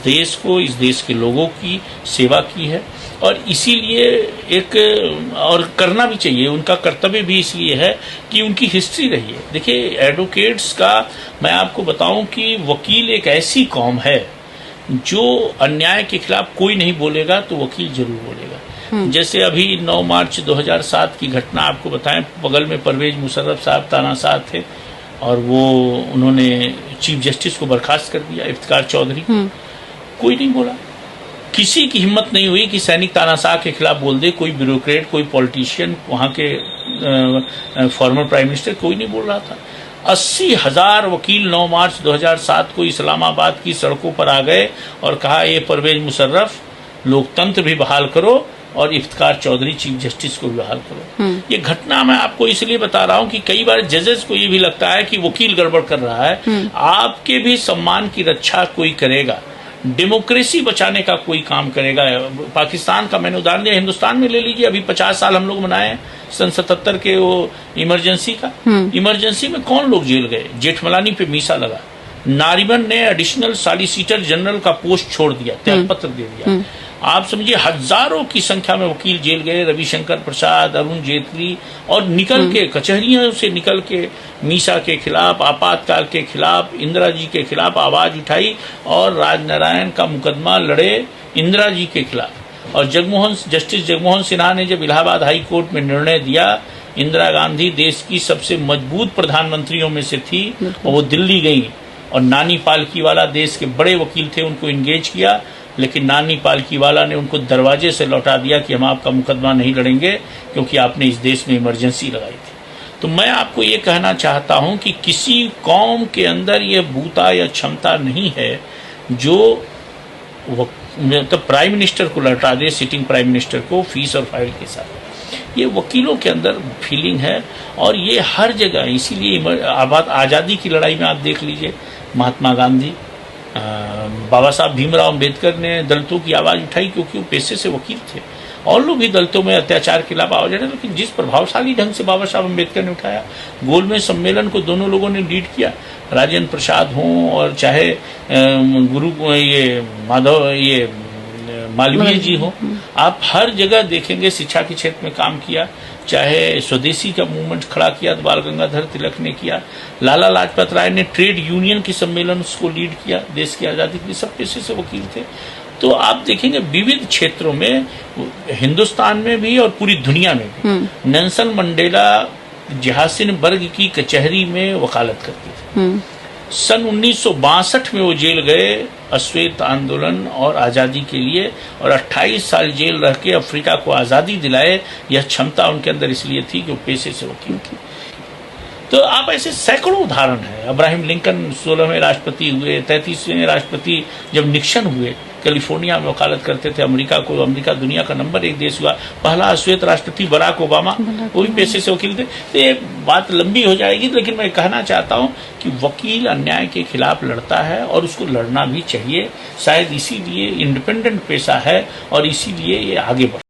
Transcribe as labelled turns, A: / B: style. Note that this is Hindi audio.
A: देश को, इस देश के लोगों की सेवा की है और इसीलिए एक और करना भी चाहिए। उनका कर्तव्य भी इसलिए है कि उनकी हिस्ट्री रही है। देखिए, एडवोकेट्स का मैं आपको बताऊं कि वकील एक ऐसी कौम है जो अन्याय के खिलाफ कोई नहीं बोलेगा तो वकील जरूर बोलेगा। जैसे अभी 9 मार्च 2007 की घटना आपको बताएं, बगल में परवेज मुशर्रफ साहब तानाशाह थे और वो उन्होंने चीफ जस्टिस को बर्खास्त कर दिया, इफ्तिकार चौधरी। कोई नहीं बोला, किसी की हिम्मत नहीं हुई कि सैनिक तानाशाह के खिलाफ बोल दे। कोई ब्यूरोक्रेट, कोई पॉलिटिशियन, वहां के फॉर्मर प्राइम मिनिस्टर, कोई नहीं बोल रहा था। 80,000 वकील 9 मार्च 2007 को इस्लामाबाद की सड़कों पर आ गए और कहा, ये परवेज मुशर्रफ, लोकतंत्र भी बहाल करो और इफ्तिकार चौधरी चीफ जस्टिस को भी बहाल करो। ये घटना मैं आपको इसलिए बता रहा हूं कि कई बार जजेस को ये भी लगता है कि वकील गड़बड़ कर रहा है। आपके भी सम्मान की रक्षा कोई करेगा, डेमोक्रेसी बचाने का कोई काम करेगा। पाकिस्तान का मैंने उदाहरण दिया, हिंदुस्तान में ले लीजिए, अभी 50 साल हम लोग मनाए सन 77 के वो इमरजेंसी का। इमरजेंसी में कौन लोग जेल गए? जेठमलानी पे मीसा लगा, नारिमन ने एडिशनल सॉलिसिटर जनरल का पोस्ट छोड़ दिया, त्यागपत्र दे दिया। आप समझिए, हजारों की संख्या में वकील जेल गए, रविशंकर प्रसाद, अरुण जेटली, और निकल के कचहरियों से निकल के मीसा के खिलाफ, आपातकाल के खिलाफ, इंदिरा जी के खिलाफ आवाज उठाई और राजनारायण का मुकदमा लड़े इंदिरा जी के खिलाफ। और जस्टिस जगमोहन सिन्हा ने जब इलाहाबाद हाई कोर्ट में निर्णय दिया, इंदिरा गांधी देश की सबसे मजबूत प्रधानमंत्रियों में से थी और वो दिल्ली गई और नानी पालकीवाला देश के बड़े वकील थे, उनको एंगेज किया, लेकिन नानी पालकीवाला ने उनको दरवाजे से लौटा दिया कि हम आपका मुकदमा नहीं लड़ेंगे क्योंकि आपने इस देश में इमरजेंसी लगाई थी। तो मैं आपको ये कहना चाहता हूं कि किसी कौम के अंदर ये बूता या क्षमता नहीं है जो तो प्राइम मिनिस्टर को लौटा दे, सिटिंग प्राइम मिनिस्टर को फीस और फाइल के साथ। ये वकीलों के अंदर फीलिंग है और ये हर जगह। इसीलिए आज़ादी की लड़ाई में आप देख लीजिए, महात्मा गांधी, बाबा साहब भीमराव अंबेडकर ने दलितों की आवाज उठाई क्योंकि वो पेशे से वकील थे। और लोग भी दलितों में अत्याचार के खिलाफ आवाज उठाए, लेकिन जिस प्रभावशाली ढंग से बाबा साहब अंबेडकर ने उठाया, गोलमेज सम्मेलन को दोनों लोगों ने लीड किया, राजेंद्र प्रसाद हों और चाहे गुरु ये माधव ये मालवीय जी हो, आप हर जगह देखेंगे शिक्षा के क्षेत्र में काम किया। चाहे स्वदेशी का मूवमेंट खड़ा किया तो बाल गंगाधर तिलक ने किया, लाला लाजपत राय ने ट्रेड यूनियन की सम्मेलन उसको लीड किया, देश की आजादी के लिए सब पेशे से वकील थे। तो आप देखेंगे विविध क्षेत्रों में, हिंदुस्तान में भी और पूरी दुनिया में भी। नेल्सन मंडेला जहासिनबर्ग की कचहरी में वकालत करते थे। सन 1962 में वो जेल गए अश्वेत आंदोलन और आज़ादी के लिए, और 28 साल जेल रह के अफ्रीका को आज़ादी दिलाए। यह क्षमता उनके अंदर इसलिए थी कि वो पेशे से वकील थे। तो आप ऐसे सैकड़ों उदाहरण हैं। अब्राहम लिंकन 16वें राष्ट्रपति हुए, 33वें राष्ट्रपति जब निक्सन हुए, कैलिफोर्निया में वकालत करते थे अमेरिका दुनिया का नंबर 1 देश हुआ। पहला श्वेत राष्ट्रपति बराक ओबामा, वो भी पेशे से वकील थे। तो ये बात लंबी हो जाएगी, लेकिन मैं कहना चाहता हूं कि वकील अन्याय के खिलाफ लड़ता है और उसको लड़ना भी चाहिए। शायद इसीलिए इंडिपेंडेंट पेशा है और इसीलिए ये आगे बढ़